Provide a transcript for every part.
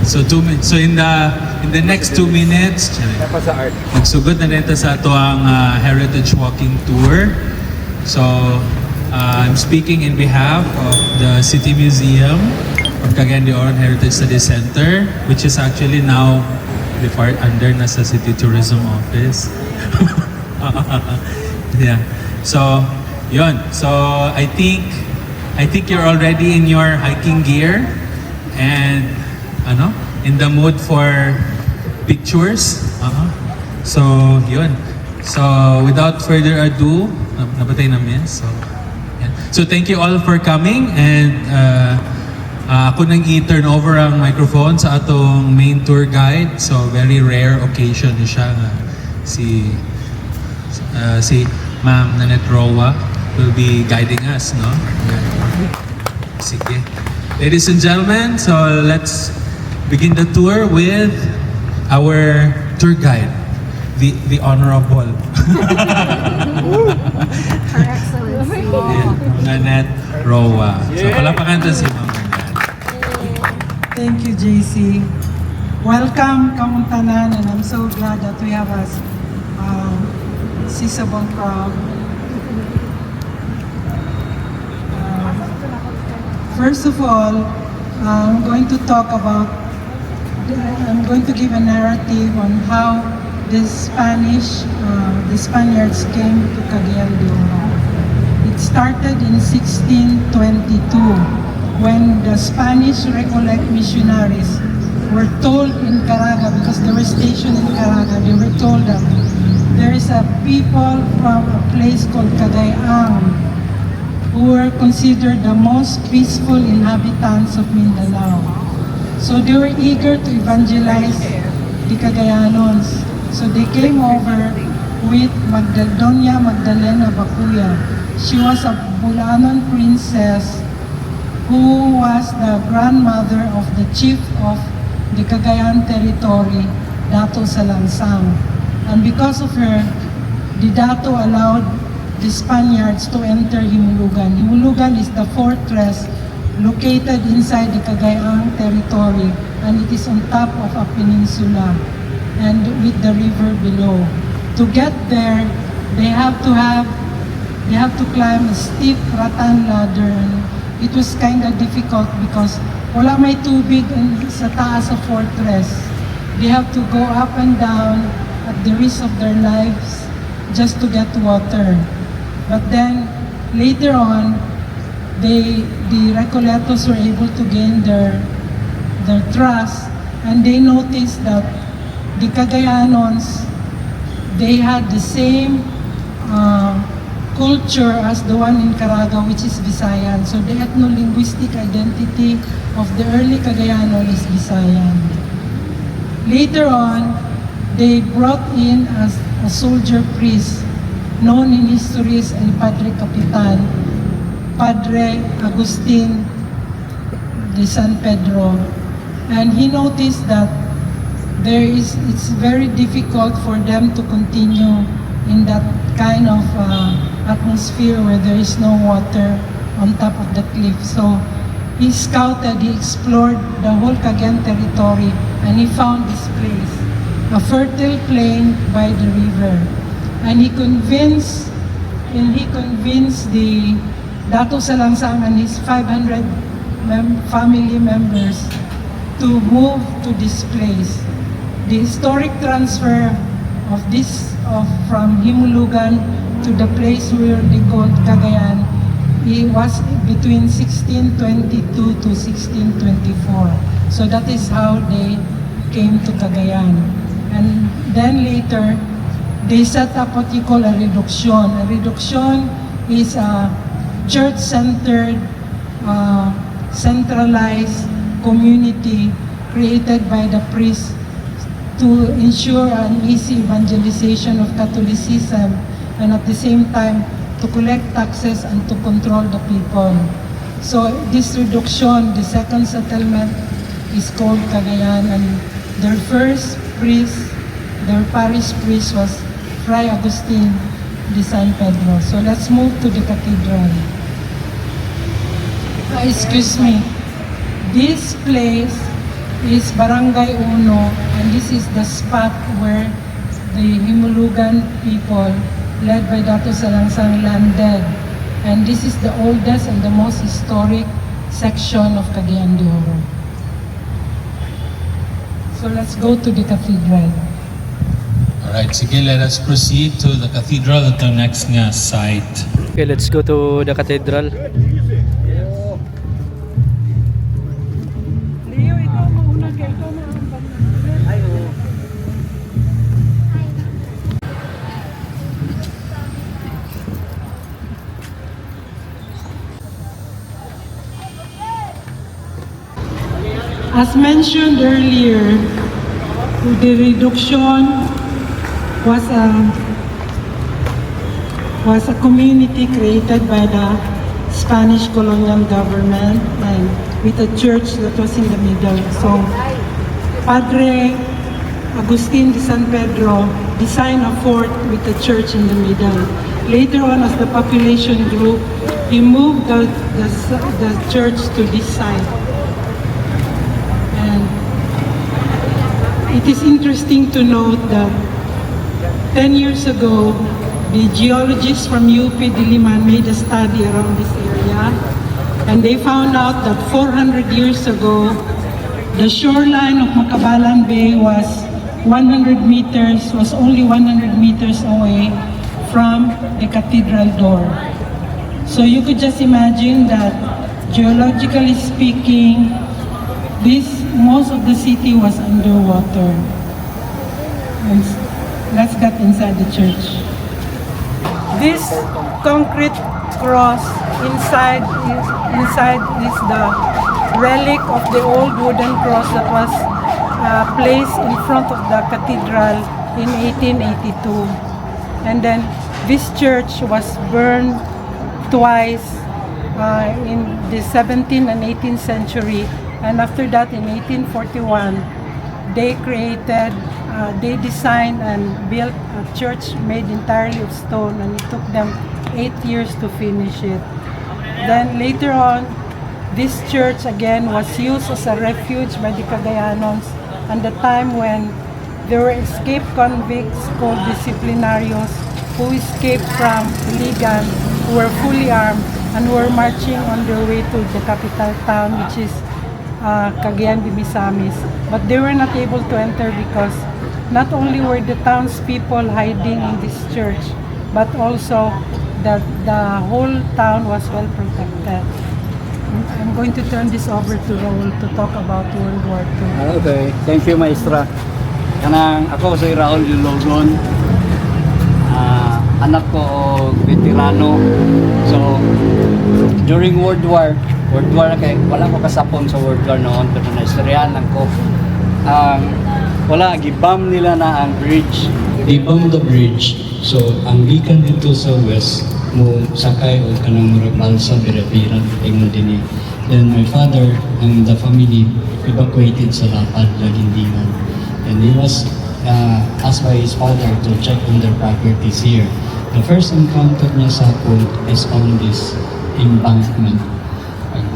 So so in the next 2 minutes, magsugod na nito sa ato ang heritage walking tour. So I'm speaking in behalf of the City Museum of Cagayan de Oro Heritage Study Center, which is actually now part under nasa City Tourism Office. Yeah. So yun. So I think you're already in your hiking gear and in the mood for pictures. So yun. So without further ado, nabatay namin. So yan. So thank you all for coming, and ako nang i-turn over ang microphone sa atong main tour guide. So very rare occasion ni siya nga si Ma'am Nanette Roa will be guiding us, no? Sige. Ladies and gentlemen, so let's begin the tour with our tour guide, the Honorable Her Excellency. Nanette Roa. So palapakan to si Ma'am Nanette. Thank you, JC. Welcome, Kamuntanan, and I'm so glad that we have a sizable crowd. First of all, I'm going to give a narrative on how the Spaniards came to Cagayan de Oro. It started in 1622 when the Spanish Recollect missionaries were told in Caraga, because they were stationed in Caraga, they were told that there is a people from a place called Cagayan who were considered the most peaceful inhabitants of Mindanao. So they were eager to evangelize the Cagayanons. So they came over with Doña Magdalena Bacuya. She was a Bulanon princess who was the grandmother of the chief of the Cagayan territory, Dato Salansang. And because of her, the Dato allowed the Spaniards to enter Himulugan. Himulugan is the fortress located inside the Cagayan territory, and it is on top of a peninsula and with the river below. To get there, they have to climb a steep rattan ladder, and it was kind of difficult because wala may tubig sa taas sa fortress. They have to go up and down at the risk of their lives just to get water. But then, later on, the Recollectos were able to gain their trust, and they noticed that the Cagayanons, they had the same culture as the one in Caraga, which is Visayan. So the ethno-linguistic identity of the early Cagayanon is Visayan. Later on, they brought in a soldier priest known in histories as Padre Capitan, Padre Agustin de San Pedro, and he noticed that it's very difficult for them to continue in that kind of atmosphere where there is no water on top of the cliff. So he scouted, he explored the whole Cagayan territory, and he found this place, a fertile plain by the river. And he convinced the Dato Salansang and his 500 family members to move to this place. The historic transfer from Himulugan to the place where they called Cagayan, it was between 1622 to 1624. So that is how they came to Cagayan. And then later, they set up what you call a reduction. A reduction is a church-centered, centralized community created by the priests to ensure an easy evangelization of Catholicism, and at the same time to collect taxes and to control the people. So this reduction, the second settlement, is called Cagayan, and their first priest, their parish priest was Fray Agustin de San Pedro. So let's move to the cathedral. Excuse me. This place is Barangay Uno, and this is the spot where the Himulugan people, led by Dr. Salangsang, landed. And this is the oldest and the most historic section of Cagayan de Oro. So let's go to the cathedral. Alright, sige, let us proceed to the cathedral at the next nga site. Okay, let's go to the cathedral. Leo, ikaw mauna kay ikaw As mentioned earlier, the reduction was a community created by the Spanish colonial government and with a church that was in the middle. So Padre Agustin de San Pedro designed a fort with a church in the middle. Later on, as the population grew, he moved the church to this side. And it is interesting to note that 10 years ago, the geologists from UP Diliman made a study around this area, and they found out that 400 years ago, the shoreline of Macabalan Bay was only 100 meters away from the cathedral door. So you could just imagine that, geologically speaking, most of the city was underwater. And let's get inside the church. This concrete cross inside is the relic of the old wooden cross that was placed in front of the cathedral in 1882. And then this church was burned twice in the 17th and 18th century. And after that, in 1841, they designed and built a church made entirely of stone, and it took them 8 years to finish it. Then later on, this church again was used as a refuge by the Cagayanons at the time when there were escaped convicts called disciplinarios who escaped from Iligan, who were fully armed and who were marching on their way to the capital town, which is Cagayan de Misamis. But they were not able to enter because not only were the townspeople hiding in this church, but also that the whole town was well protected. I'm going to turn this over to Raul to talk about World War II. Okay, thank you, Maestra. Kanang ako si Raul Yulogon. Anak ko o veterano. So, during World War kay wala ko kasapon sa World War noon, pero naistoryahan lang ko. Wala, gibam nila na ang bridge. They bombed the bridge. So, ang gikan dito sa west, mo sakay o kanang murag balsa, bira-bira, ingon din. Then my father and the family evacuated sa Lapad, Lagindingan. And he was asked by his father to check on their properties here. The first encounter niya sa Apol is on this embankment.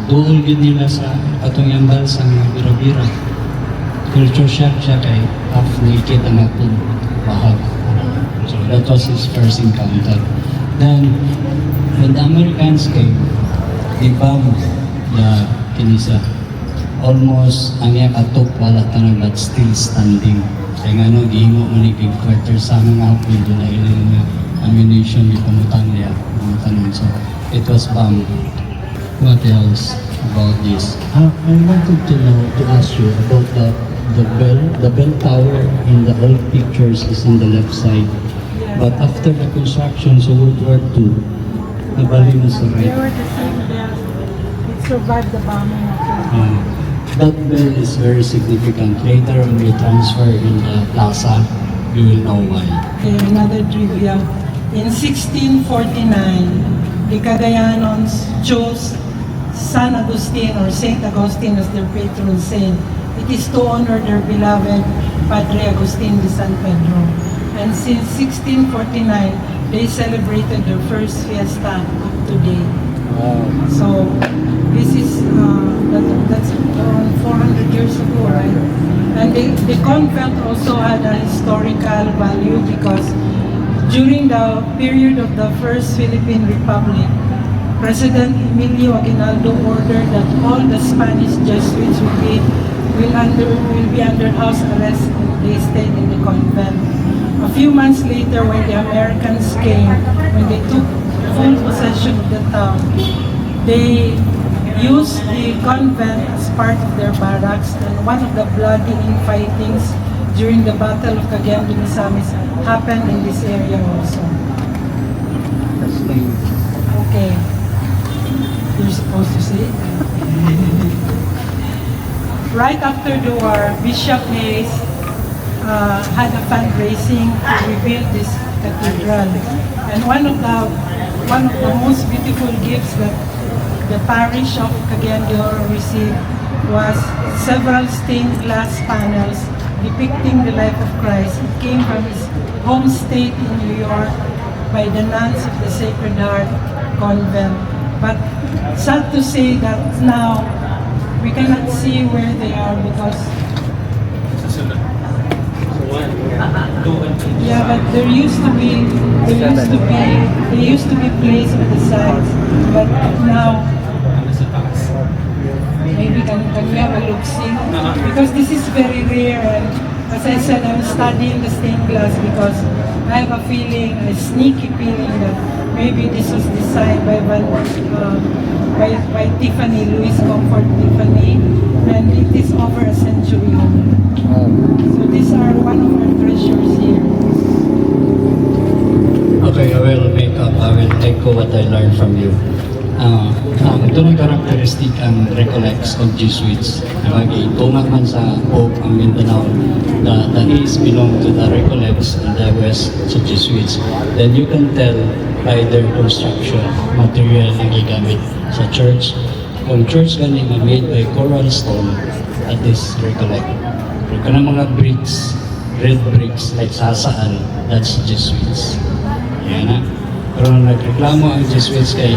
Doon yun nila sa atong yung balsa nga bira-bira. Culture shock siya kay half naked ang atong bahag. So that was his first encounter. Then, when the Americans came, they bombed the Kinisa. Almost ang iya katok wala tanang but still standing. Kaya nga no, gihingo mo ni big quarter sa mga hapon doon na ilang nga ammunition ni pamutang niya. So, it was bombed. What else about this? I wanted to know, to ask you about the bell. The bell tower in the old pictures is on the left side. But after the construction sa World War II, nabali na sa They right. were the same bells. It survived the bombing. That bell is very significant. Later when we transfer in the plaza, you will know why. Okay, another trivia. In 1649, the Cagayanons chose San Agustin or Saint Agustin as their patron saint. It is to honor their beloved Padre Agustin de San Pedro. And since 1649, they celebrated their first fiesta up to date. So this is that's around 400 years ago, right? the convent also had a historical value because during the period of the First Philippine Republic, President Emilio Aguinaldo ordered that all the Spanish Jesuits will be under house arrest and they stayed in the convent. A few months later, when the Americans came, when they took full possession of the town, they used the convent as part of their barracks, and one of the bloody infightings during the Battle of Cagayan de Misamis happened in this area also. Okay. You're supposed to say it. Right after the war, Bishop Hayes had a fundraising to rebuild this cathedral. And one of the most beautiful gifts that the parish of Cagayan de Oro received was several stained glass panels depicting the life of Christ. It came from his home state in New York by the nuns of the Sacred Heart Convent. But sad to say that now we cannot see where they are because yeah, but they used to be placed at the sides, but now maybe can we have a look see? Because this is very rare, and as I said, I'm studying the stained glass because I have a feeling, a sneaky feeling that maybe this was designed by Tiffany, Louis Comfort Tiffany, and it is over a century old. So these are one of our treasures here. Okay, I will echo what I learned from you. Ito ng karakteristik ang recollects of Jesuits. Tungat man sa Pope ang Mindanao, the east belong to the recollects and the west sa Jesuits. Then you can tell by their construction, material na gigamit sa church. Kung church galing made by coral stone, that is recollect. Kung ka ng mga bricks, red bricks, like sasaan, that's Jesuits. Yan na. Pero nagreklamo ang Jesuits kay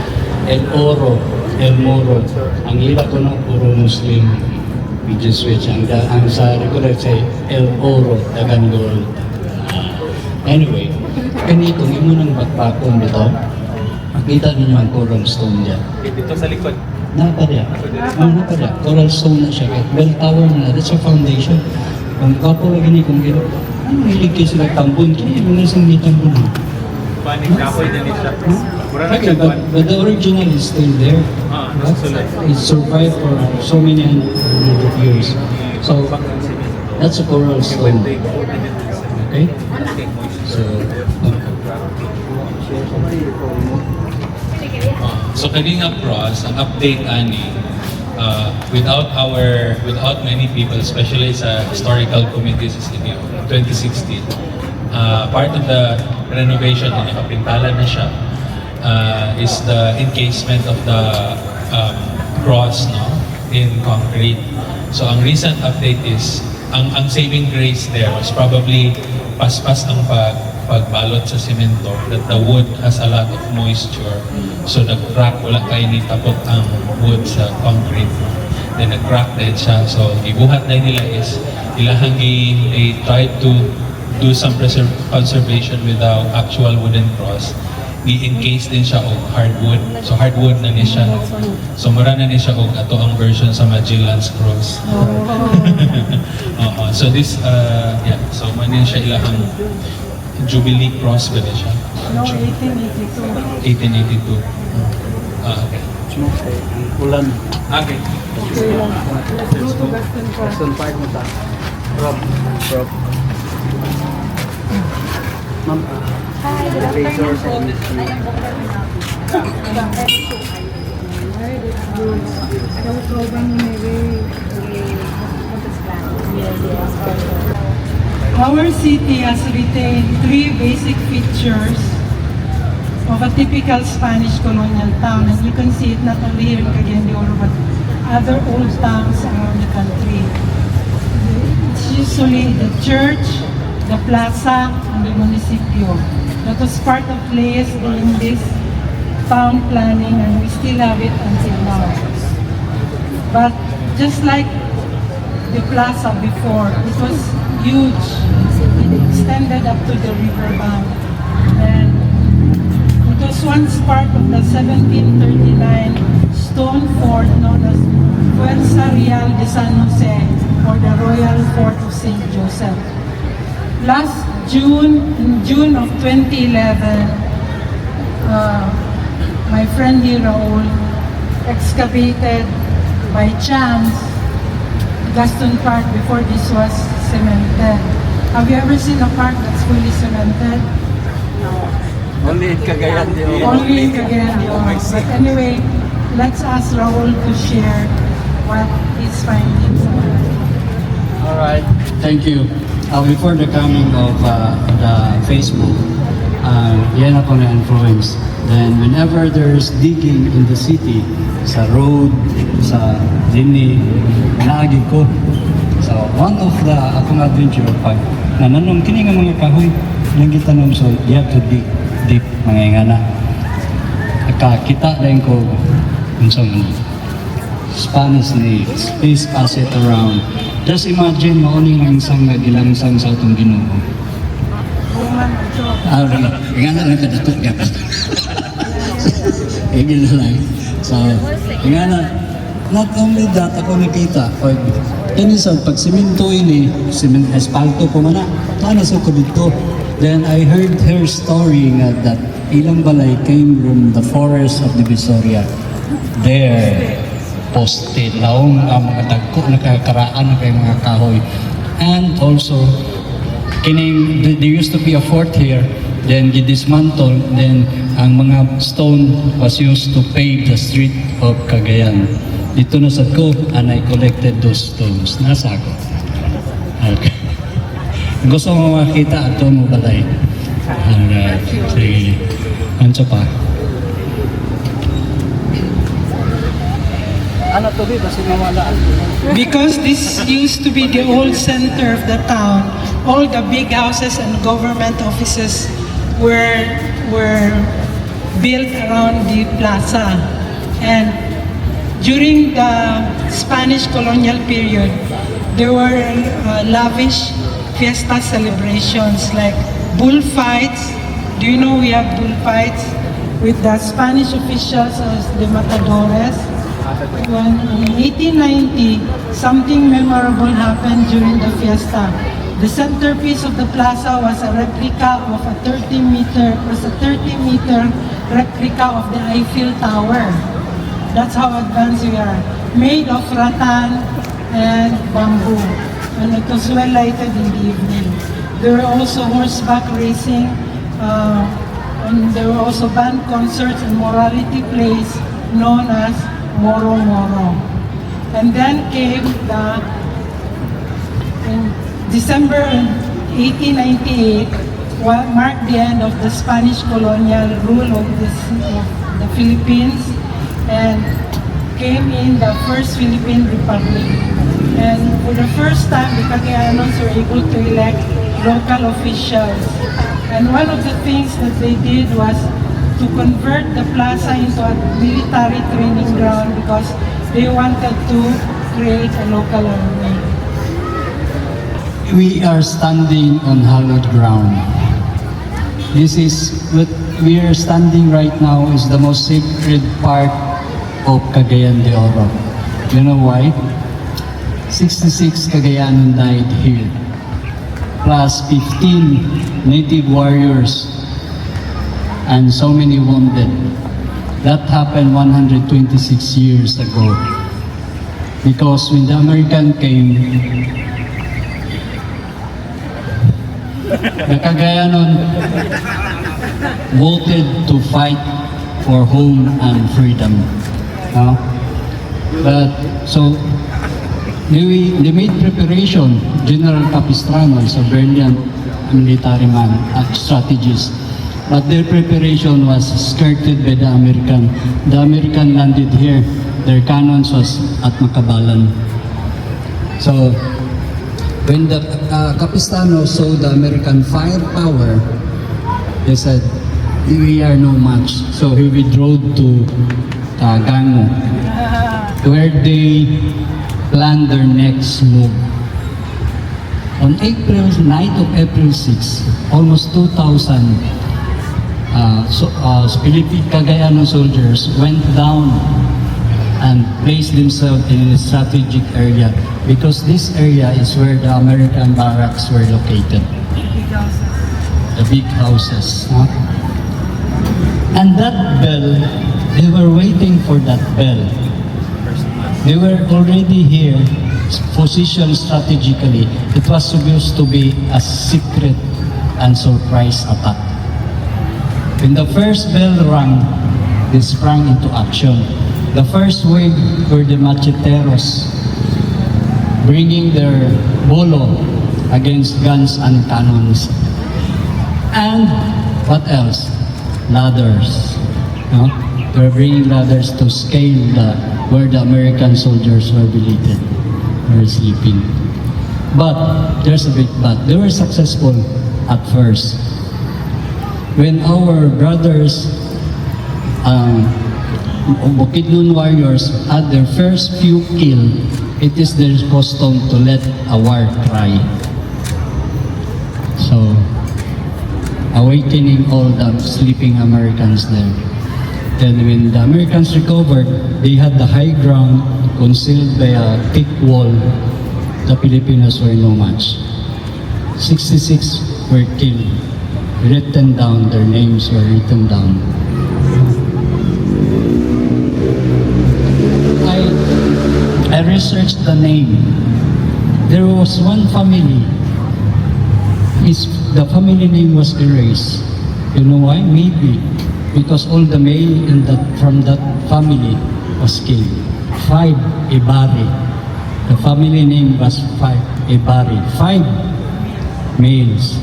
El Oro, El Moro. Ang ila ko ng puro Muslim Jesuits. Ang sa recollect say El Oro, Dagan Gold. Anyway, ganito, yung munang bakbakon dito, makita ninyo ang coral stone dyan. Dito sa likod. Napadya. Coral stone na siya. Bell tower na, that's a foundation. Kung kapo lagi ni kung gino, ano hilig sila tambon, kaya yung nasang di tambon. Paning kapoy na niya siya. Okay, but the original is still there. It survived for so many hundred of years. So, that's a coral stone. Okay? So Kalinga Pros, ang update ani, without many people, especially sa historical committee sa Sinio, 2016, part of the renovation na nakapintala na siya is the encasement of the cross, no, in concrete. So ang recent update is ang saving grace there was probably paspas ang pagbalot sa semento, that the wood has a lot of moisture, so nag-crack, wala kayo ni tapot ang wood sa concrete, then nag-crack din siya. So ibuhat na nila is they tried to do some conservation with the actual wooden cross. I-encase din siya og hardwood. So hardwood na ni siya. So mura na ni siya og ato ang version sa Magellan's Cross. So this so manin siya ilahang Jubilee Cross ba din siya? No, 1882. 1882. Okay. Ulan. Okay. Okay lang. Let's go to Western Cross. Western Park mo ta. Rob. Ma'am, Hi, good afternoon po. I am Dr. No problem maybe. Our city has retained three basic features of a typical Spanish colonial town, and you can see it not only here in Cagayan de Oro but other old towns around the country. It's usually the church, the plaza, and the municipio. That was part of Leyes in this town planning, and we still have it until now. But just like the plaza before. It was huge. It extended up to the riverbank. And it was once part of the 1739 stone fort known as Fuerza Real de San Jose, or the Royal Fort of St. Joseph. Last June, in June of 2011, my friend here, Raul, excavated by chance Gaston Park before this was cemented. Have you ever seen a park that's fully cemented? Only in Cagayan de Oro. Only in Cagayan de Oro. But anyway, let's ask Raul to share what his findings are. Alright, thank you. Before the coming of the Facebook, yan ako na-influence. Then whenever there's digging in the city, sa road, sa linig, naagig ko. So one of the akong adventure, pag nananong kini nga mga kahoy, nang gitanom, so you have to dig deep, mga ingana. Nakakita lang ko kung saan Spanish ni space pass it around. Just imagine, mauning lang isang nagilangsang sa atong Ginoo. Nga na lang kadatot ka pa. Nga na lang. So, nga na, not only that, ako nakita, pag inisan, pag siminto ini, espalto ko man na, tanas ako dito. Then I heard her story nga that ilang balay came from the forest of Divisoria. There, posted laong ang mga dagko nakakaraan na kay mga kahoy. And also, kining there used to be a fort here, then dismantled, then ang mga stone was used to pave the street of Cagayan. Dito na sa ko, and I collected those stones. Nasa ako. Okay. Gusto mo makita ato mo balay. Alright. Sige. Anso pa? Ano to ba? Kasi mawalaan. Because this used to be the old center of the town, all the big houses and government offices were built around the plaza. And during the Spanish colonial period, there were lavish fiesta celebrations like bullfights. Do you know we have bullfights with the Spanish officials as the matadores? When in 1890, something memorable happened during the fiesta. The centerpiece of the plaza was a replica of a 30-meter replica of the Eiffel Tower. That's how advanced we are. Made of rattan and bamboo. And it was well lighted in the evening. There were also horseback racing, and there were also band concerts and morality plays known as Moro Moro. And then came in December 1898, what marked the end of the Spanish colonial rule of the Philippines, and came in the first Philippine Republic. And for the first time, the Cagayanos were able to elect local officials. And one of the things that they did was to convert the plaza into a military training ground because they wanted to create a local army. We are standing on hallowed ground. This is what we are standing right now is the most sacred part of Cagayan de Oro. You know why? 66 Cagayanon died here, plus 15 native warriors and so many wounded. That happened 126 years ago. Because when the American came, the Cagayanon voted to fight for home and freedom. But so they made preparation. General Capistrano is a brilliant military man, strategist. But their preparation was skirted by the American. The American landed here. Their cannons was at Macabalan. So when the Capistrano saw the American firepower, they said, "We are no match." So he withdrew to Gango, where they planned their next move. On night of April 6, almost 2,000 Philippine Cagayanon soldiers went down and placed themselves in a strategic area because this area is where the American barracks were located. The big houses. Huh? And that bell, they were waiting for that bell. They were already here, positioned strategically. It was supposed to be a secret and surprise attack. When the first bell rang, they sprang into action. The first wave were the macheteros, bringing their bolo against guns and cannons. And what else? Ladders. No? They were bringing ladders to scale where the American soldiers were billeted, were sleeping. But there's a big but. They were successful at first. When our brothers, Bukidnon warriors, had their first few kills, it is their custom to let a war cry. So, awakening all the sleeping Americans there. Then when the Americans recovered, they had the high ground concealed by a thick wall. The Filipinos were no match. 66 were killed. Written down, their names were written down. I researched the name. There was one family. The family name was erased. You know why? Maybe because all the male from that family was killed. 5 Ibari. The family name was 5 Ibari. 5 males.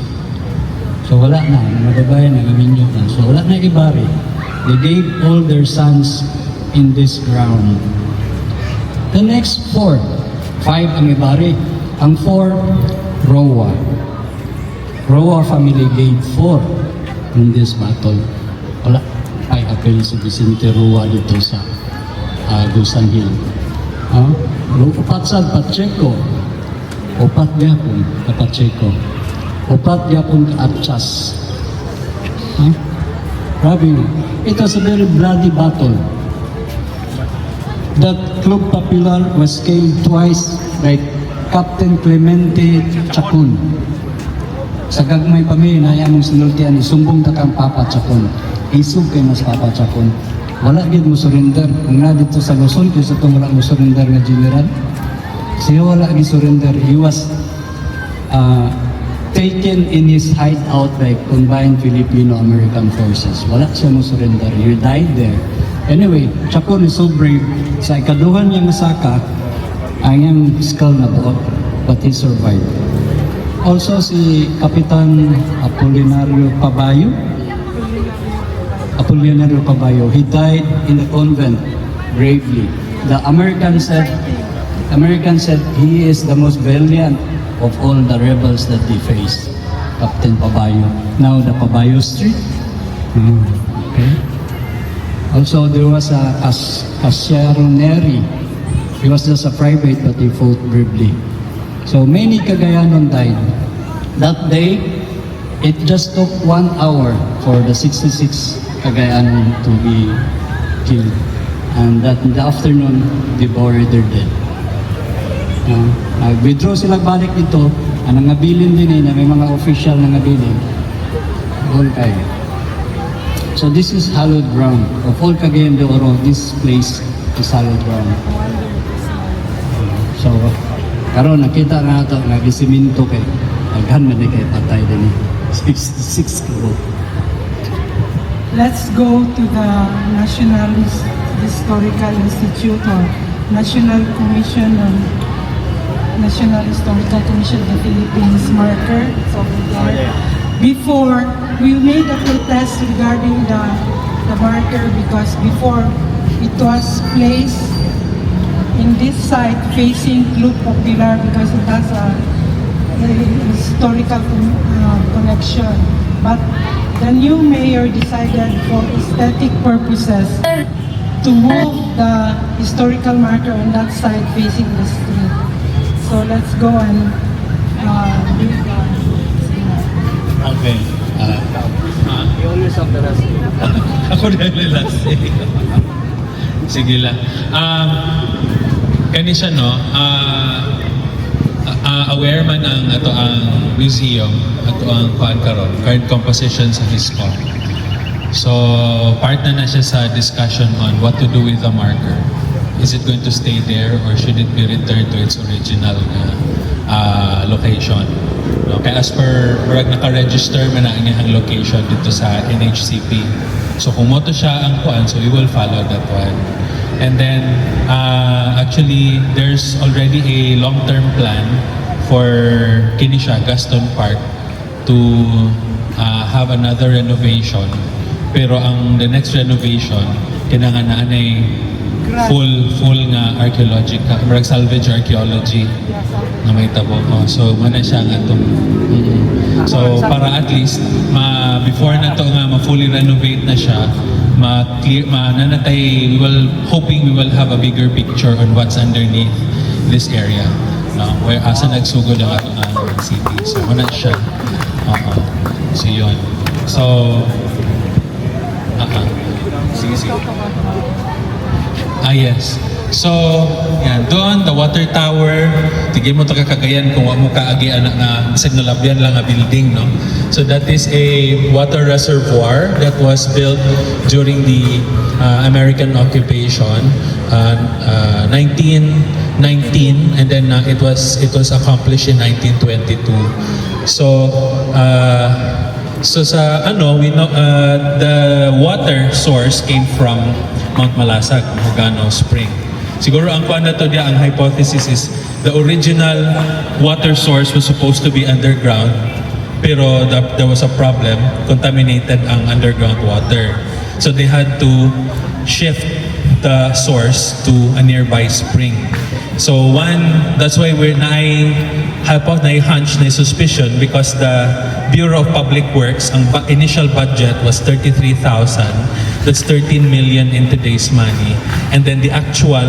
So wala na, mga babae na gaminyo na. So wala na Ibari. They gave all their sons in this ground. The next 4, 5 ang Ibari. Ang 4, Roa. Roa family gave 4 in this battle. Wala. Ay, apel si Vicente Roa dito sa Gusan Hill. Upat sa Pacheco. Upat yapon ka Pacheco. Upat yapon ka Atchas. Grabe. It was a very bloody battle. That Club Popular was killed twice by Captain Clemente Chacon. Sa gagmay pa may nayamong sinultian, isumbong takang Papa Chacon. Isog kay mas Papa Chacon. Wala gid mo surrender. Kung na dito sa Luzon, kung sa itong wala mo surrender nga general, siya wala gi surrender. He was taken in his hideout by combined Filipino-American forces. Wala siya mo surrender. He died there. Anyway, Chacon is so brave. Sa ikaduhan niyang masaka, ang iyang skull na buot, but he survived. Also si Kapitan Apolinario Pabayo. He died in the convent bravely. The American said he is the most valiant of all the rebels that they faced. Captain Pabayo. Now the Pabayo Street. Okay. Also there was a Casiero Neri. He was just a private but he fought bravely. So many Cagayanon died. That day, it just took 1 hour for the 66 Cagayanon to be killed. And that in the afternoon, they buried their dead. Withdraw sila balik dito. Ang nangabilin din na may mga official na nangabilin. All kayo. So this is hallowed ground. Of all Cagayan de Oro, this place is hallowed ground. So, karon nakita na ito, nagisiminto kay aghan na kay patay din 66 kilo. Let's go to the National Historical Institute or National Commission on National Historical Commission of the Philippines marker. It's over there. Before, we made a protest regarding the marker because before it was placed in this side facing Club Popular because it has a historical connection. But the new mayor decided for aesthetic purposes to move the historical marker on that side facing the street. So let's go and Okay. You always have the last name. Ako rin last Sige lang. Kani siya, no? Aware man ang ato ang museum, ato ang current composition sa HISCO. So, part na siya sa discussion on what to do with the marker. Is it going to stay there or should it be returned to its original location? Okay, as per naka-register man ang inyong location dito sa NHCP. So kung mo to siya ang kuan, so we will follow that one. And then, actually, there's already a long-term plan for Kinisha, Gaston Park, to have another renovation. Pero ang the next renovation, kinanganaan ay full nga archaeological, salvage archaeology na may tabo. So, muna siya nga itong So, para at least, before na to nga ma-fully renovate na siya, hoping we will have a bigger picture on what's underneath this area. Where asa nagsugod ang ating city. So, muna siya. So, yun. So, sige. Yes. So, yan, doon, the water tower, tigay mo ito kakagayan kung wag mo kaagian nga signalabyan lang nga building, no? So that is a water reservoir that was built during the American occupation, 1919, and then it was accomplished in 1922. So, sa we know the water source came from Mount Malasag, Hogano Spring. Siguro ang kuan na to dia, ang hypothesis is the original water source was supposed to be underground, pero there was a problem, contaminated ang underground water. So they had to shift the source to a nearby spring. So that's why we're hunch na suspicion because the Bureau of Public Works, ang initial budget was 33,000. That's 13 million in today's money. And then the actual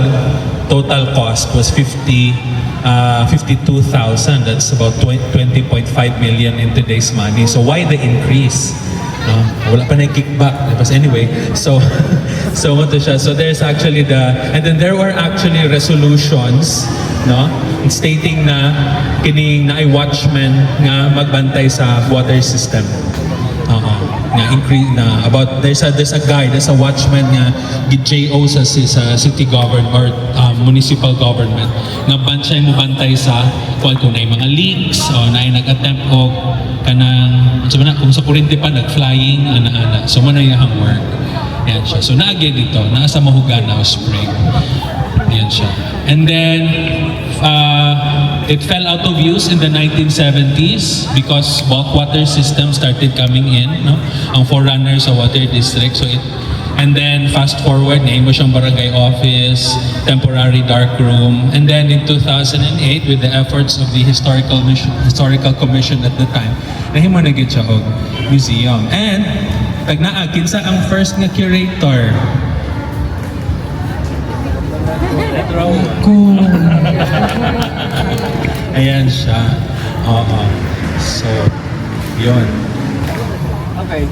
total cost was 52,000. That's about 20.5 million in today's money. So why the increase? Wala pa na yung kickback. But anyway, so what siya? So there's actually and then there were actually resolutions, no, stating na kining na ay watchman nga magbantay sa water system. Nga increase na about there's a guide, there's a watchman nga GJO sa city government or municipal government nga siya mo bantay sa kung na mga leaks o na nag-attempt o kanang kung sa kuryente pa nag-flying ana-ana. So mo na yung work. Yan siya. So naagyan dito, nasa Mahugana Spring. Yan siya. And then it fell out of use in the 1970s because bulk water system started coming in, no? Ang forerunner sa water district. So and then fast forward, nain mo siyang barangay office, temporary dark room, and then in 2008 with the efforts of the historical commission at the time, nahimo na gid siya og museum. And pag naagin sa ang first nga curator. Ayan siya. So, yun. Okay.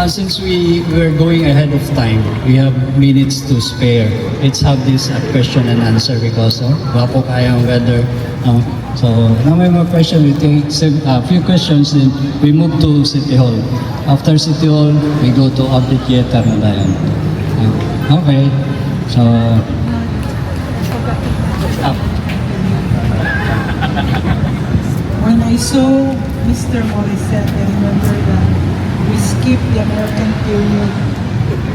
Since we were going ahead of time, we have minutes to spare. Let's have this question and answer because wapo kaya ang weather. So now may mga question, we take a few questions, then we move to City Hall. After City Hall, we go to Audit Theater na tayo. Okay. So, When I saw Mr. Morissette, I remember that we skipped the American period,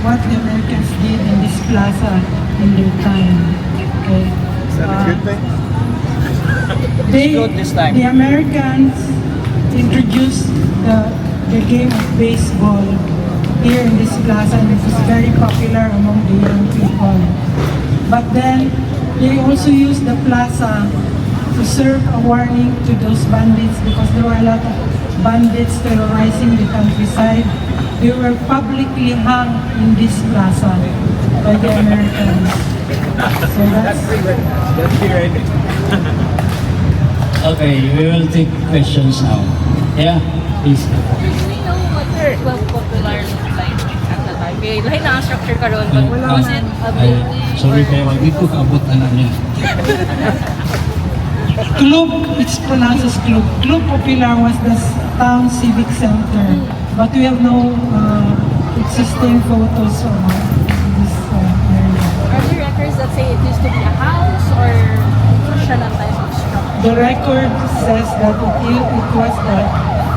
what the Americans did in this plaza in their time. Okay. Is that a good thing? good this time. The Americans introduced the game of baseball here in this plaza, and it was very popular among the young people. But then they also used the plaza to serve a warning to those bandits because there were a lot of bandits terrorizing the countryside. They were publicly hung in this plaza by the Americans. So that's Okay, we will take questions now. Yeah. Please. Do we know what the 12 popular looked like at the time? Kaya lahi na ang structure karon, but was it a building? Sorry or- kayo, wag dito kaabot anak niya. Club, it's pronounced as Club. Club Popular was the town civic center, but we have no existing photos of this area. Are there records that say it used to be a house or siya lang type of structure? The record says that it was the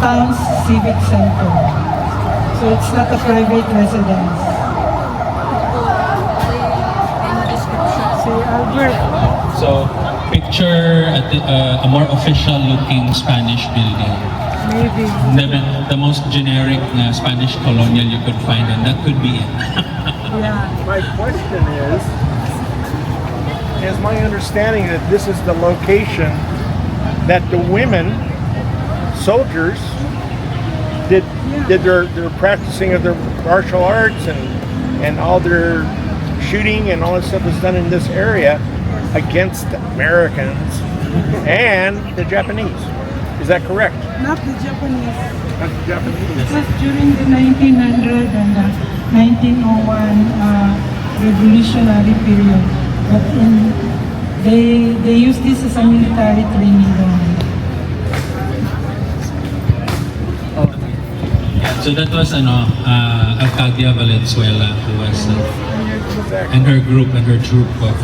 town's civic center. So it's not a private residence. Any description? Si Albert, So, picture a more official looking Spanish building. maybe. The most generic Spanish colonial you could find, and that could be it. Yeah. My question is my understanding that this is the location that the women soldiers did their practicing of their martial arts and all their shooting and all that stuff was done in this area against the Americans and the Japanese. Is that correct? Not the Japanese. Not the Japanese. It was during the 1900 and the 1901 revolutionary period. But they used this as a military training ground. So that was Alcadia Valenzuela, who was and her group and her troop of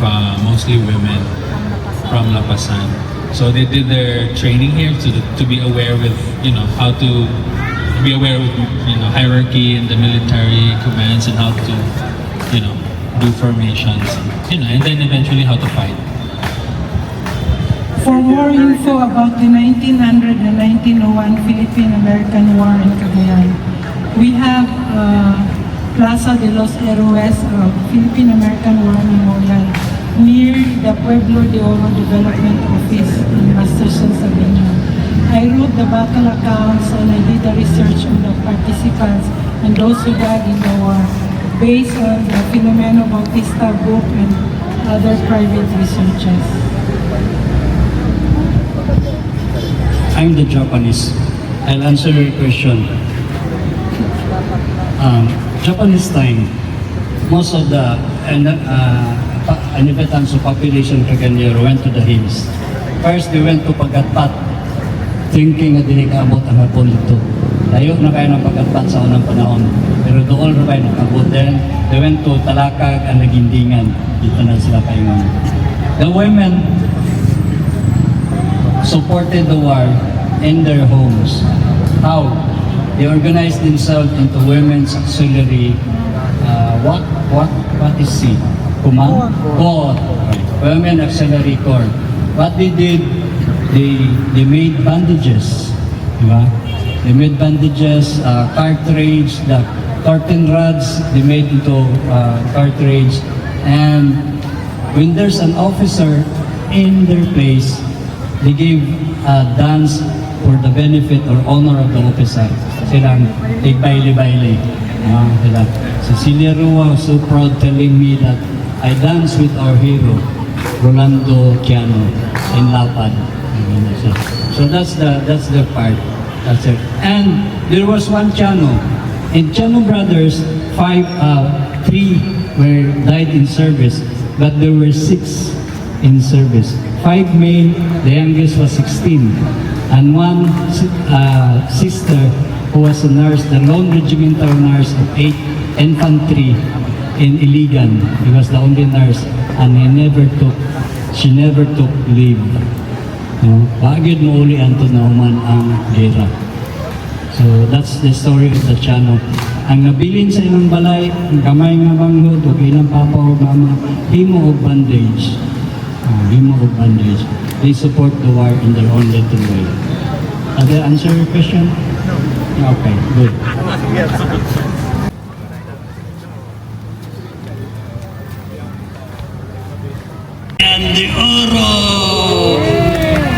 mostly women from Lapasan. So they did their training here to be aware with how to be aware with hierarchy and the military commands and how to do formations and then eventually how to fight. For more info about the 1900 and 1901 Philippine-American War in Cagayan, we have Plaza de los Héroes, Philippine-American War Memorial, near the Pueblo de Oro Development Office in Masterson, Sabina. I wrote the battle accounts and I did the research on the participants and those who died in the war, based on the Filomeno Bautista book and other private researches. I'm the Japanese. I'll answer your question. Japanese time, most of the inhabitants of population Cagayanero went to the hills. First, they went to Pagatpat, thinking na dinikaabot ang hapon dito. Layo na kayo ng Pagatpat sa unang panahon. Pero doon na kayo nakabot. Then, they went to Talakag and Nagindingan. Dito na sila paingon. The women supported the war in their homes. How? They organized themselves into women's auxiliary. What is C? Command? Corps. Women Auxiliary Corps. What they did, they made bandages. Diba? They made bandages, cartridge, the curtain rods, they made into cartridge. And when there's an officer in their place, they gave a dance for the benefit or honor of the officer. Silang tigbaili-baili. Sila. Cecilia Rua was so proud telling me that I danced with our hero, Rolando Quiano, in Lapad. So that's the part. That's it. And there was one Quiano. In Quiano brothers, 3 died in service, but there were 6 in service. 5 male, the youngest was 16, and one sister who was a nurse, the lone regimental nurse of 8 infantry in Iligan. He was the only nurse, and she never took leave. No? Bagid mo uli anto na human ang gera. So that's the story of the Quiano. Ang nabilin sa ilang balay, ang kamay nga manghod, o ilang papa o mama, himo og bandage. Himo og bandage. They support the war in their own little way. Did I answer your question? No. Okay, good. Yes. And the Oro!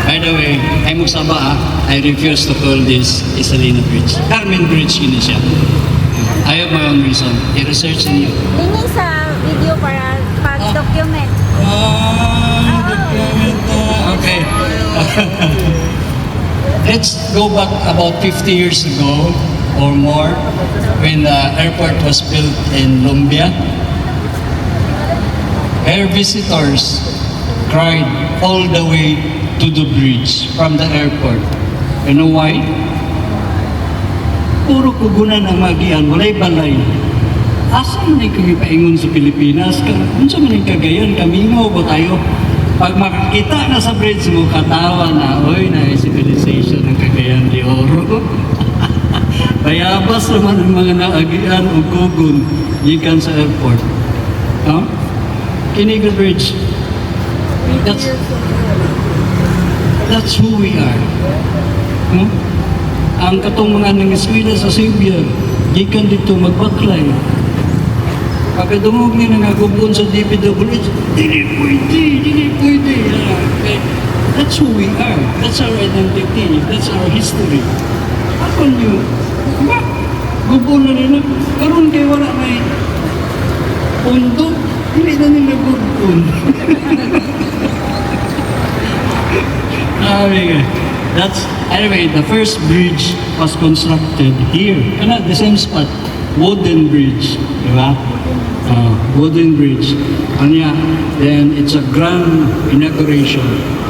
By the way, ay magsama I refuse to call this Isalina Bridge. Carmen Bridge yun siya. I have my own reason. I-research niyo. Tingin sa video para pag-document. Document. Okay. let's go back about 50 years ago or more when the airport was built in Lumbia. Air visitors cried all the way to the bridge from the airport. You know why? Puro kugunan ang magian, walay balay. Asa man ay kami paingon sa Pilipinas? Unsa man ang Cagayan, kamingaw ba tayo? Pag makakita na sa bridge mo, katawa na, oy, na civilization ng Cagayan de Oro. Bayabas naman ang mga naagian o gugun gikan sa airport. No? Kiniga Bridge. That's who we are. No? Ang katong mga nangiskwila sa Sibya, gikan dito magbaklay. Pagkadungog niya nangagubon sa DPWH, dili pwede. Okay? That's who we are. That's our identity. That's our history. Ako niyo, gubon na nila. Karoon kayo wala may pundo. Hindi na nila gubon. Anyway, the first bridge was constructed here. The same spot. Wooden bridge. Diba? Wooden bridge. Then it's a grand inauguration.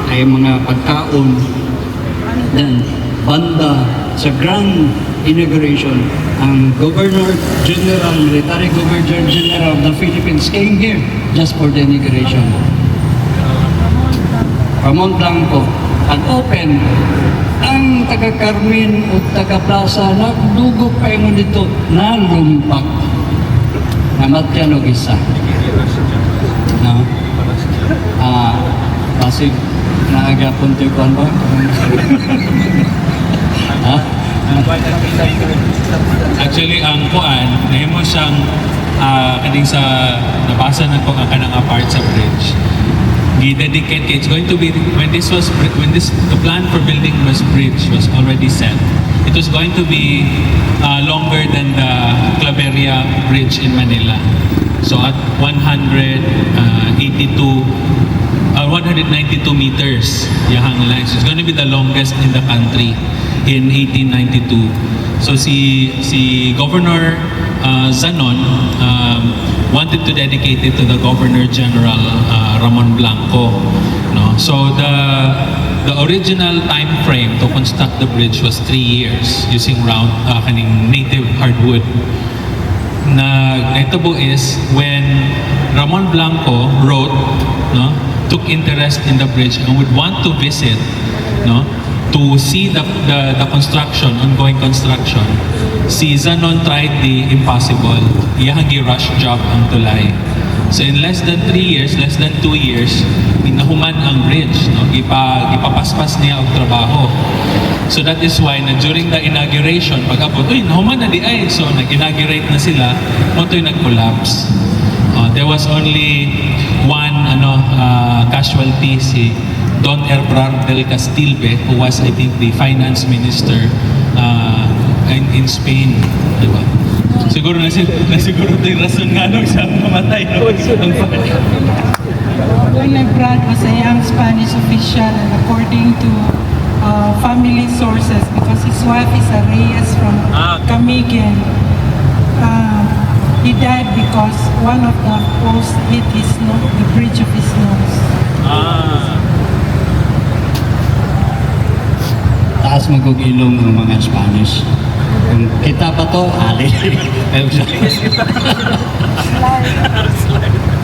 Ay mga pagkaon. Then, banda. It's a grand inauguration. Ang Governor General, Military Governor General of the Philippines came here just for the inauguration. Ramon Blanco. Pag-open, ang taga-Carmen o taga-Plaza, nagdugog pa yung dito, nalumpak. Namatyan o isa. No? Pasig, naagapon tayo kung ba? Ha? Actually, ang kuan, nahimo siyang kaning sa nabasa na ko ang kanang apart sa bridge. Dedicate, it's going to be when the plan for building this bridge was already set, it was going to be longer than the Claveria Bridge in Manila. So at 192 meters yahang length. So it's going to be the longest in the country in 1892. So si Governor Zanon wanted to dedicate it to the Governor General Ramon Blanco. No? So the original time frame to construct the bridge was 3 years using kaning native hardwood. Nagtabo is when Ramon Blanco wrote, no, took interest in the bridge and would want to visit, no, to see the ongoing construction. Si Zanon tried the impossible. Iyang rush job ang tulay. So in less than 3 years, less than 2 years, nahuman ang bridge, no? Ipapaspas niya ang trabaho. So that is why na during the inauguration, pag-abot, nahuman na di ay. So nag-inaugurate na sila, moto'y nag-collapse. There was only one casualty, si Don Ebrard del Castilbe, who was, I think, the finance minister in Spain. Diba? Siguro siguro ito yung rason nga nung siya mamatay. Don Ebrard was a young Spanish official, and according to family sources, because his wife is a Reyes from Camiguin, he died because one of the posts hit his nose, the bridge of his nose. Taas magugilong ng mga Spanish. Kung kita pa to, ali.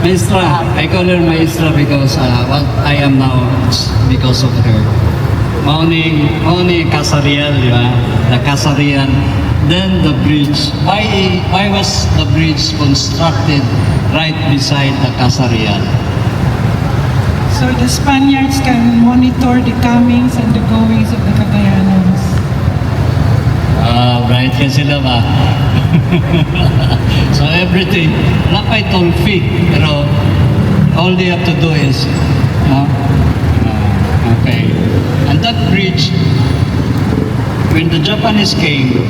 Maestra, I call her Maestra because what I am now is because of her. Mauni Kasarian, di ba? The Kasarian. Then the bridge. Why was the bridge constructed right beside the Kasarian? So the Spaniards can monitor the comings and the goings of the Cagayanans. Right ka sila ba? So everything, wala pa'y toll fee, pero all they have to do is, okay. And that bridge, when the Japanese came,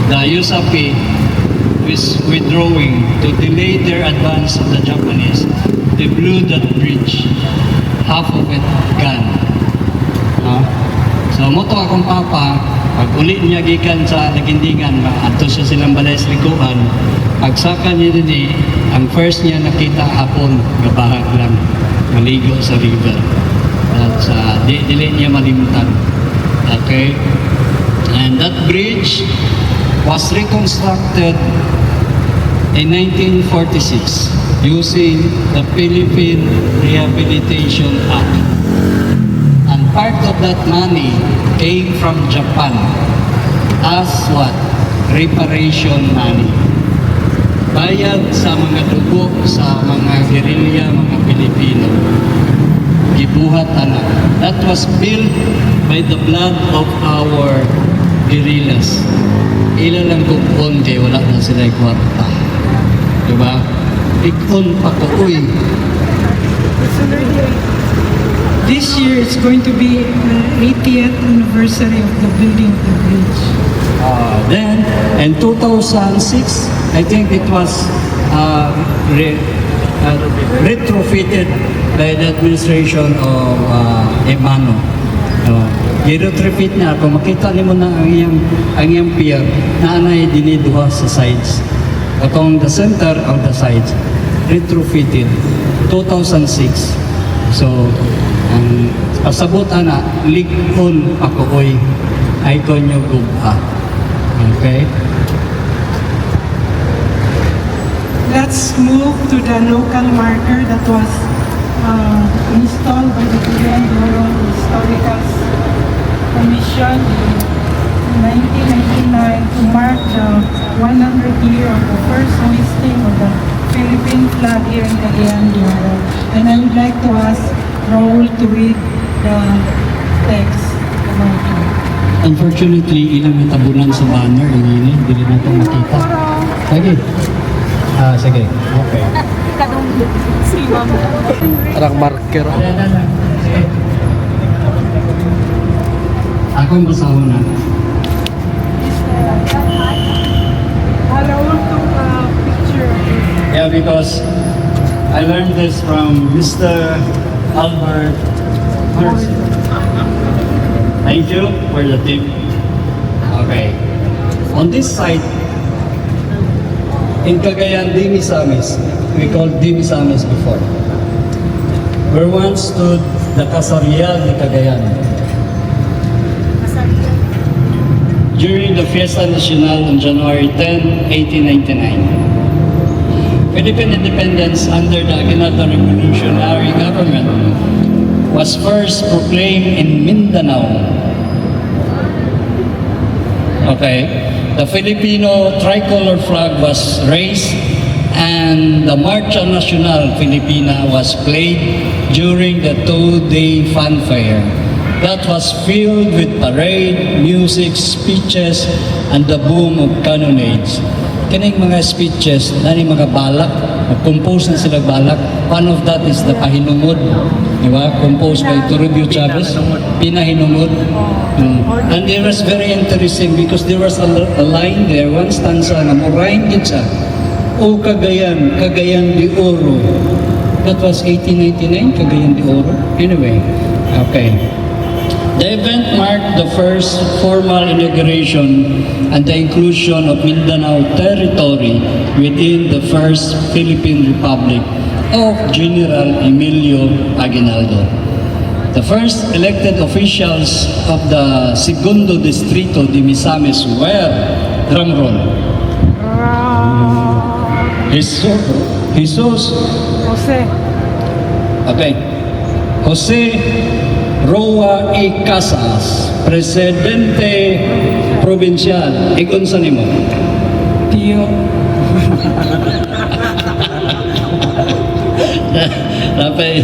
the USAP is withdrawing to delay their advance of the Japanese. They blew that bridge, half of it gone. So So moto akong papa, pag uli niya gikan sa Lagindingan, ato siya silang balay sa likuan, pagsaka niya din ang first niya nakita hapon, gabahag lang, maligo sa river. At dili niya malimutan. Okay? And that bridge was reconstructed in 1946 using the Philippine Rehabilitation Act. And part of that money came from Japan as what? Reparation money. Bayad sa mga dugo sa mga guerrilla, mga Pilipino. Gibuhat anak. That was built by the blood of our guerrillas. Ilan lang kung konti, wala na sila kwarta. Diba? Ikon pa ko, uy. This year it's going to be the 80th anniversary of the building of the bridge. Then, in 2006, I think it was retrofitted by the administration of Emano. I-retrofit na, kung makita niyo na ang iyang pier, na anay diniduha sa sides. Atong the center of the sides, retrofitted 2006. So, ang pasabot na, likon pakuoy, icon nyo gubha. Okay? Let's move to the local marker that was installed by the Cagayan de Oro Historical Commission in 1999 to mark the 100th year of the first hoisting of the Philippine flag here in Cagayan de Oro. And I would like to ask Raul to read the text about it. Unfortunately, ilang natabunan sa banner, hindi na ito makita. Sige. Sige. Okay. Kadong si Ma'am. Parang marker. Ako yung basaho na. Raul took a picture of it. Yeah, because I learned this from Mr. Albert Mercy. Thank you for the tip. Okay. On this site, in Cagayan de Misamis, we called de Misamis before, where once stood the Casa Real de Cagayan. During the Fiesta Nacional on January 10, 1899. Philippine independence under the Aguinaldo Revolutionary Government was first proclaimed in Mindanao. Okay, the Filipino tricolor flag was raised and the Marcha Nacional Filipina was played during the two-day fanfare. That was filled with parade, music, speeches, and the boom of cannonades. Kining mga speeches, nani mga balak, compose na sila balak. One of that is the Pahinungod, di ba? Composed by Toribio Chavez. Pinahinungod. And it was very interesting because there was a line there, one stanza na murahin kitsa. O Cagayan, Cagayan de Oro. That was 1899, Cagayan de Oro. Anyway, okay. The event marked the first formal inauguration and the inclusion of Mindanao territory within the first Philippine Republic of General Emilio Aguinaldo. The first elected officials of the Segundo Distrito de Misamis were, drumroll, Jesus, Jose. okay, Jose Roa E. Casas, Presidente Provincial. Ikon sa nimo? Tio. Napay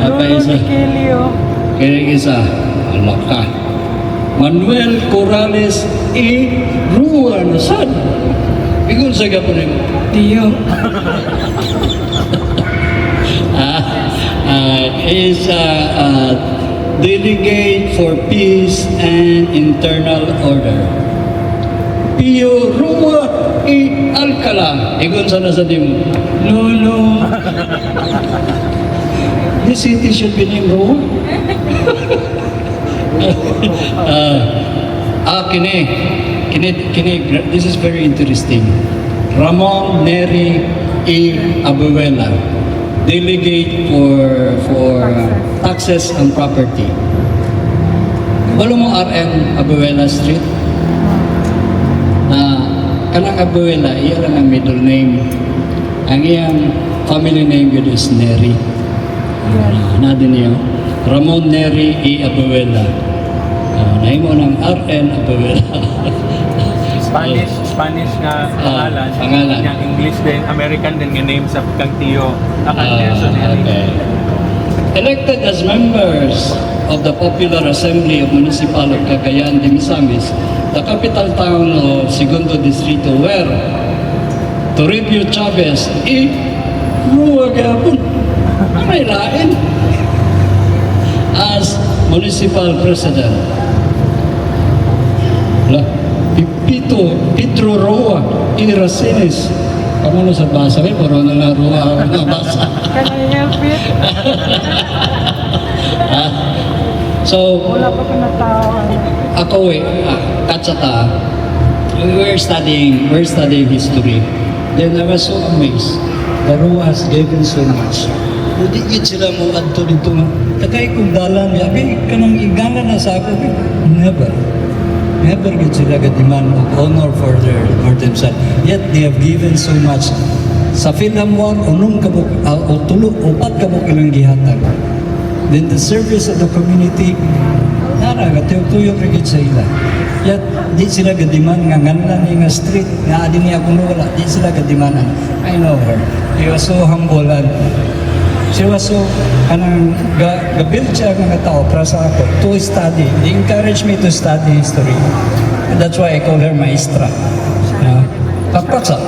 Lolo isa. Nikelio. Kaya isa. Alak ka. Manuel Corrales E. Rua Nasad. Ikon sa gapon nimo? Tio. Is delegate for peace and internal order. Pio Rua E. Alcala. Ikon sana sa dim. Lolo. This city should be named Rua. This is very interesting. Ramon Neri E. Abuela, delegate for taxes and property. Walo mo RN Abuela Street? Kanang Abuela, iya lang ang middle name. Ang iyang family name yun is Neri. Nadin niyo. Ramon Neri E. Abuela. Naimo ng RN Abuela. Spanish nga pangalan. Pangalan. Yang English din, American din nga name sa Kangtiyo. Okay. Elected as members of the Popular Assembly of Municipal of Cagayan de Misamis, the capital town of Segundo Distrito, where Toribio Chavez, Rua Gabon, may lain, as municipal president. Pedro Roa Iracines. Kamu na sa basa eh, pero na Roa na basa. Can I help it? So, Wala pa pinatawa. ako katsata, we're studying history. Then I was so amazed. The Roa has given so much. Hindi yun sila mo adto dito nga. Takay kong dalan, yabi, kanang igala na sa ako. Never. Never get sila demand of honor for themselves. Yet they have given so much. Sa Philamwar, unong kabuk, o tulo, upat kabuk ilang gihatag. Then the service of the community, tuyok rigid sa ila. Yet, di sila gadiman nga ngalan nga street, nga adi niya kung wala, di sila gadimanan. I know her. She was so humble and she was so, ga-build siya nga tao para sa ako to study. They encouraged me to study history. And that's why I call her maestra. Papraksa.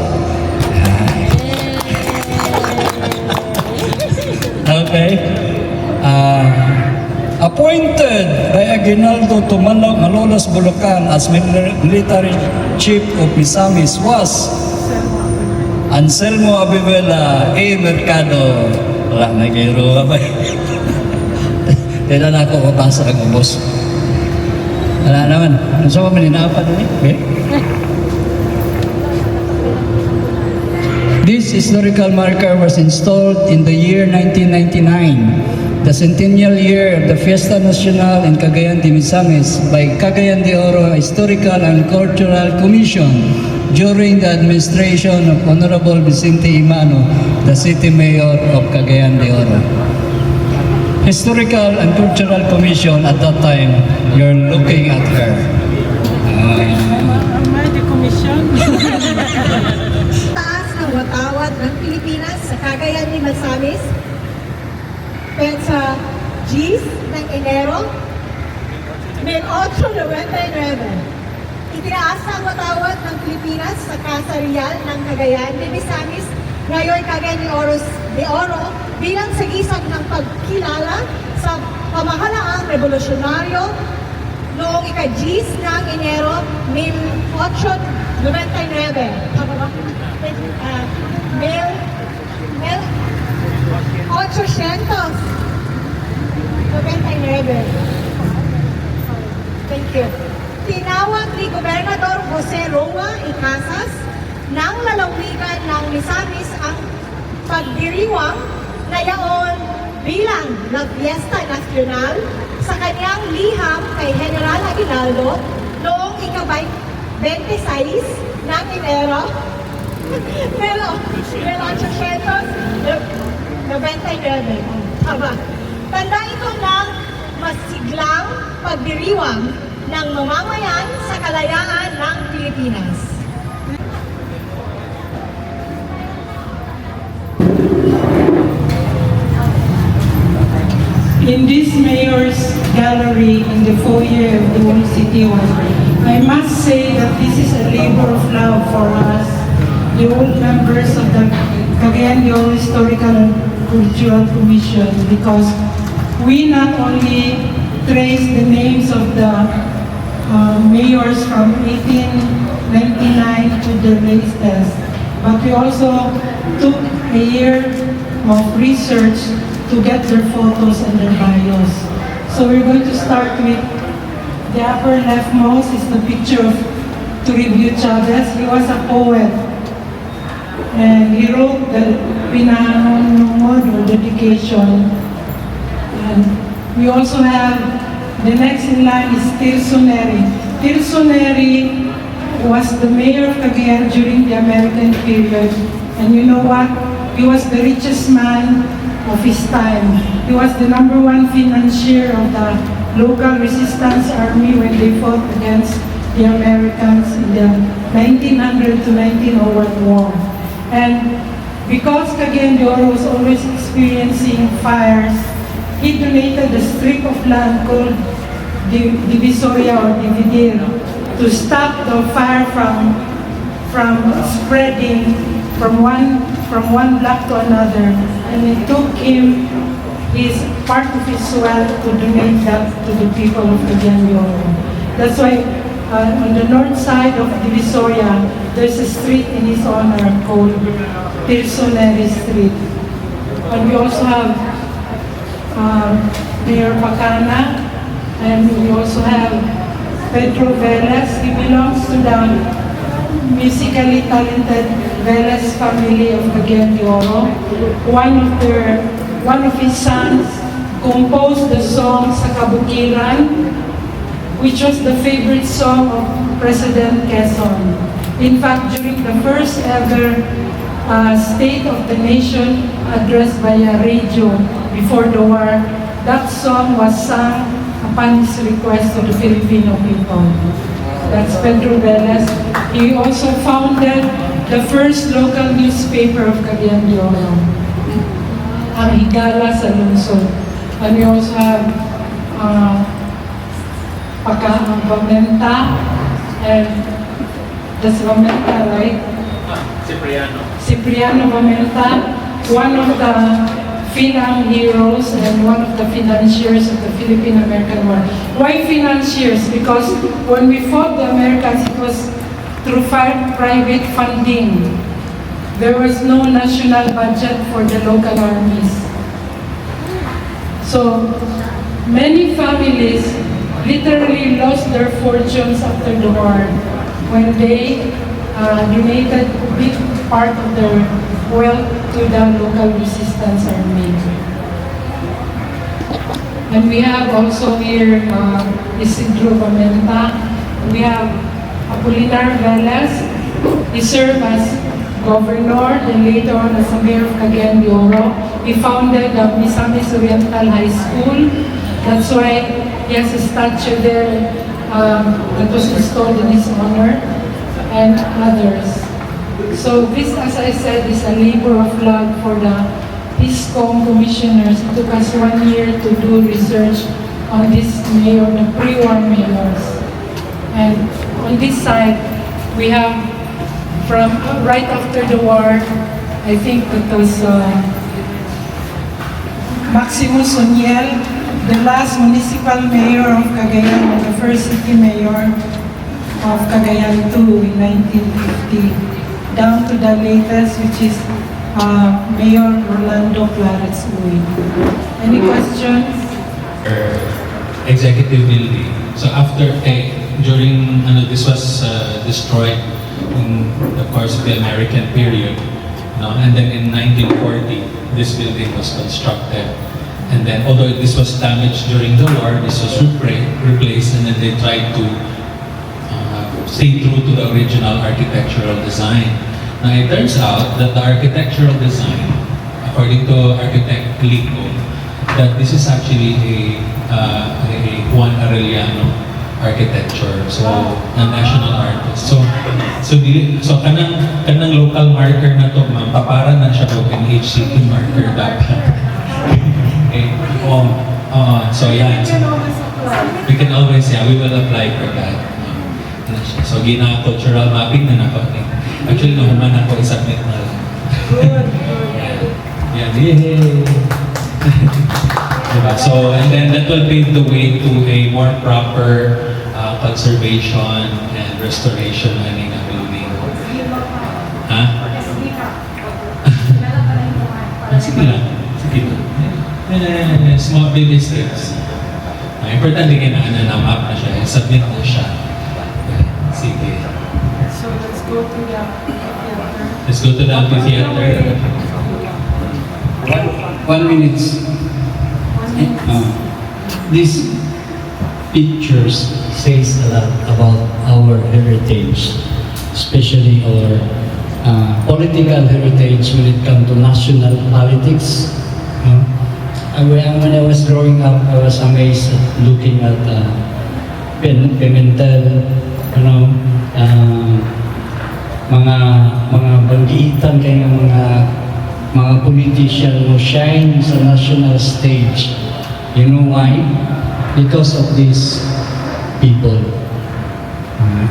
Okay. Appointed by Aguinaldo to Malolos, Bulacan as military chief of Misamis was Anselmo Abibuela A. Mercado. Wala na kayo ba? Kaya na ako kapasa ang ubos. Wala naman. Ano sa mga maninapan doon eh? This historical marker was installed in the year 1999, the centennial year of the Fiesta Nacional in Cagayan de Misamis by Cagayan de Oro Historical and Cultural Commission during the administration of Honorable Vicente Imano, the City Mayor of Cagayan de Oro. Historical and Cultural Commission at that time, you're looking at her. Am I the commission? Taas ng watawat ng Pilipinas sa Cagayan de Misamis, Pensa G's ng Enero, 1899. Itinaas ang watawat ng Pilipinas sa Casa Real ng Cagayan de Misamis, ngayon Cagayan de Oro, bilang sagisag ng pagkilala sa pamahalaang revolusyonaryo noong ika-10 ng Enero 1899. Tama ba? 1899. Thank you. Tinawag ni Gobernador Jose Roa y Casas ng lalawigan ng Misamis ang pagdiriwang na yaon bilang La Fiesta Nacional sa kanyang liham kay General Aguinaldo noong ika-26 ng Enero 1899. Tama. Tanda ito ng masiglang pagdiriwang ng mamamayan sa kalayaan ng Pilipinas. In this mayor's gallery in the foyer of the old city hall, I must say that this is a labor of love for us, the old members of the Cagayan de Oro Historical and Cultural Commission, because we not only trace the names of the mayors from 1899 to the latest, but we also took a year of research to get their photos and their bios. So we're going to start with the upper leftmost is the picture of Toribio Chavez. He was a poet. And he wrote the Pinanunod or dedication. And we also have, the next in line is Tirso Neri. Tirso Neri was the mayor of Cagayan during the American period. And you know what? He was the richest man of his time. He was the #1 financier of the local resistance army when they fought against the Americans in the 1900 to 1901 war. And because Cagayan de Oro was always experiencing fires, he donated a strip of land called Divisoria or Dividir to stop the fire from spreading from one block to another. And it took him his part of his wealth to donate that to the people of Cagayan de Oro. That's why on the north side of Divisoria, there's a street in his honor called Tirso Neri Street. And we also have Mayor Pacana, and we also have Pedro Velez. He belongs to the musically talented Velez family of Cagayan de Oro. One of his sons composed the song Sa Kabukiran, which was the favorite song of President Quezon. In fact, during the first ever State of the Nation address via radio before the war, that song was sung upon his request to the Filipino people. That's Pedro Velez. He also founded the first local newspaper of Cagayan de Oro, ang Higala sa Lungsod. And we also have Vamenta, and that's Vamenta, right? Cipriano Vamenta, one of the Finang heroes and one of the financiers of the Philippine-American War. Why financiers? Because when we fought the Americans, it was through private funding. There was no national budget for the local armies. So many families literally lost their fortunes after the war when they donated a big part of their wealth to the local resistance army. And we have also here Isidro Vamenta. We have Apolinar Velez. He served as governor and later on as a mayor of Cagayan de Oro. He founded the Misamis Oriental High School. That's why he has a statue there that was installed in his honor, and others. So this, as I said, is a labor of love for the PISCOM commissioners. It took us 1 year to do research on this mayor, the pre-war mayors. And on this side, we have from right after the war, I think it was Maximus Oniel, the last municipal mayor of Cagayan and the first city mayor of Cagayan too in 1950, down to the latest, which is Mayor Rolando Clarets Uy. Any questions? Executive building. So after, during, this was destroyed in the course of the American period, and then in 1940, this building was constructed. And then, although this was damaged during the war, this was replaced, and then they tried to stay true to the original architectural design. Now, it turns out that the architectural design, according to architect Lico, that this is actually a Juan Arellano architecture, so a national artist. So kanang local marker na to, ma'am, papara na siya po NHCP marker dapat. So yeah, we can always, we will apply for that. So gina-cultural mapping na nako. Actually, nahuman ako, isubmit na lang. Yay! Diba? So, and then that will pave the way to a more proper conservation and restoration ng building. Ha? Sige lang. Sige lang. Small baby steps. importante na map na siya. Submit na siya. Sige. So let's go to the theater. Let's go to the amphitheater. 1 minute. These pictures says a lot about our heritage, especially our political heritage when it comes to national politics. When I was growing up, I was amazed at looking at Pimentel, mga banggitan kay mga politician who shine sa national stage. You know why? Because of these people.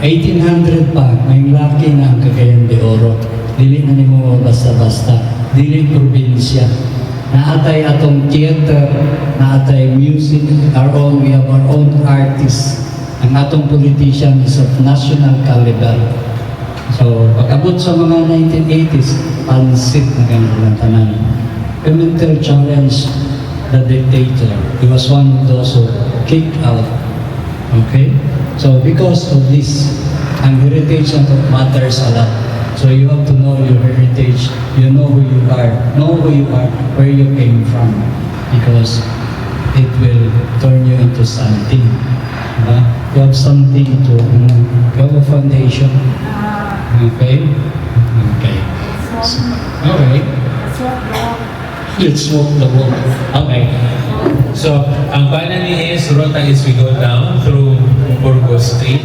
1800 pa, may laki na ang Cagayan de Oro. Dili na nimo basta-basta. Dili probinsya. Naatay atong theater, naatay music, we have our own artists. Ang atong politician is of national caliber. So, pag-abot sa mga 1980s, pansit na ganyan tanan. Pimentel challenged the dictator. He was one of those who kicked out. Okay? So, because of this, ang heritage matters a lot. So, you have to know your heritage. You know who you are. Know who you are, where you came from. Because it will turn you into something. Diba? You have something to, you have a foundation. Okay? Okay. Okay. Let's walk the walk. Okay. So, ang banani is, Rota is we go down through Burgos Street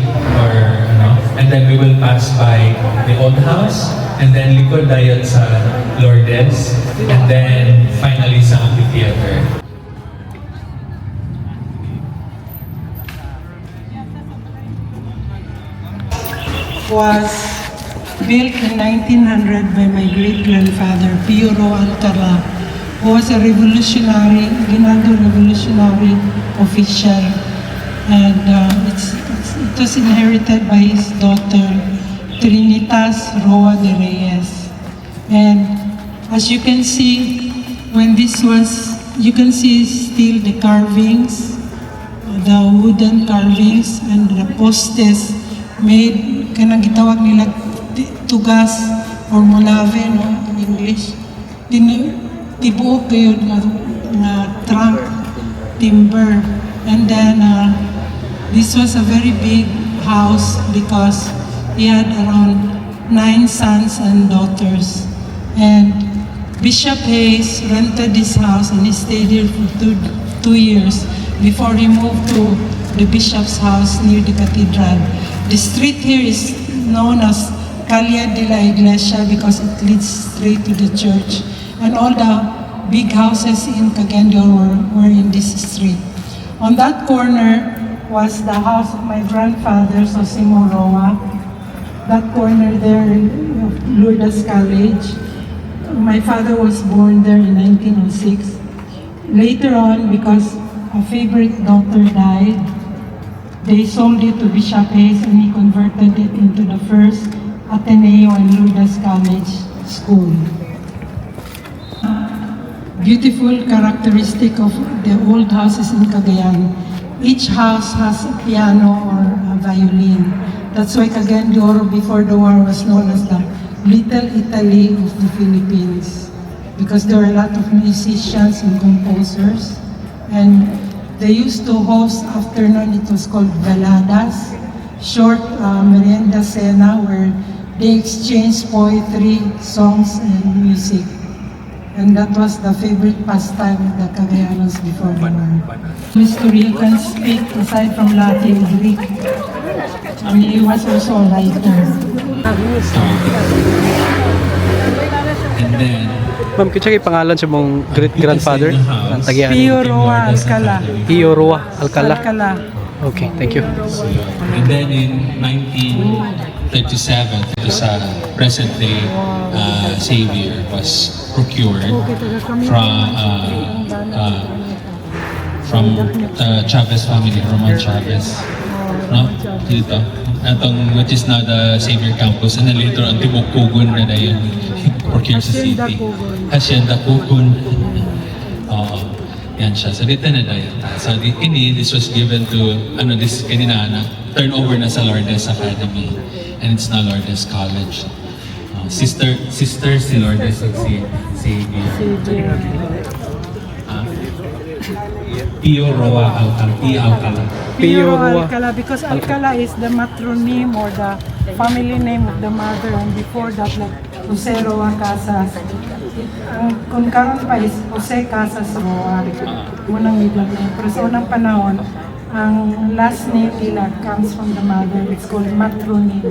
and then we will pass by the old house and then likod dayon sa Lourdes and then finally sa amphitheater. Was built in 1900 by my great-grandfather, Pio Roa Alcala, who was a revolutionary, Ginaldo revolutionary official. And it was inherited by his daughter, Trinitas Roa de Reyes. And as you can see, when this was, you can see still the carvings, the wooden carvings and the postes made, kanang gitawag nila tugas or molave, no, in English. Tibuok kayo na trunk, timber. And then this was a very big house because he had around 9 sons and daughters. And Bishop Hayes rented this house and he stayed here for 2 years before he moved to the bishop's house near the cathedral. The street here is known as Calle de la Iglesia because it leads straight to the church. And all the big houses in Cagayan de Oro were in this street. On that corner was the house of my grandfather, Sosimo Roa. That corner there, Lourdes College. My father was born there in 1906. Later on, because a favorite daughter died, they sold it to Bishop Hayes and he converted it into the first Ateneo and Lourdes College school. Beautiful characteristic of the old houses in Cagayan. Each house has a piano or a violin. That's why Cagayan de Oro before the war was known as the Little Italy of the Philippines, because there are a lot of musicians and composers, and they used to host afternoon, it was called Baladas, short merienda cena where they exchanged poetry, songs, and music. And that was the favorite pastime of the Cagayanos before the war. History can speak aside from Latin, Greek. I mean, he was also a writer. And then, Ma'am, kaya yung pangalan sa mong great-grandfather? Ang tagian. Pio Roa Alcala. Pio Roa Alcala. Alcala. Okay, thank you. and then in 1937, sa present-day Savior was procured from Chavez family, Roman Chavez. No? Dito. Atong, which is now the Savior Campus. And then later on, Tibok Kugun na na yun. Procure sa city. Hacienda Kugun. Yan siya. So dito na daw yata. So this was given to, this kanina na, turn over na sa Lourdes Academy. And it's now Lourdes College. Sister si Lourdes at si Pio Roa Alcala. Pio Alcala, because Alcala is the matronym or the family name of the mother, and before that, like Jose Roa Casas. Ang kung karon pa is Jose Casas Roa. Unang middle name. Pero sa unang panahon, ang last name nila comes from the mother. It's called matronym.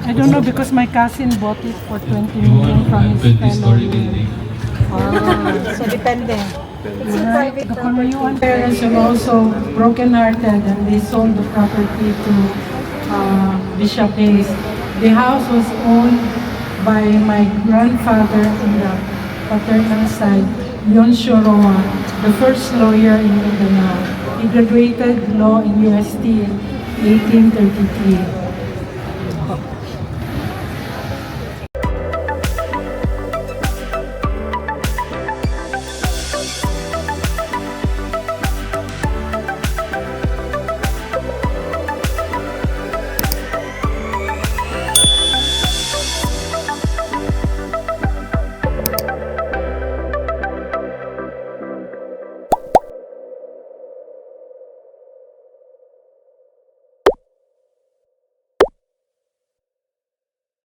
I don't know because my cousin bought it for 20 million from his fellow. So depende. The Konoyuan parents are also broken-hearted and they sold the property to Bishop Hayes. The house was owned by my grandfather on the paternal side, Leoncio Roa, the first lawyer in Mindanao. He graduated law in UST in 1833.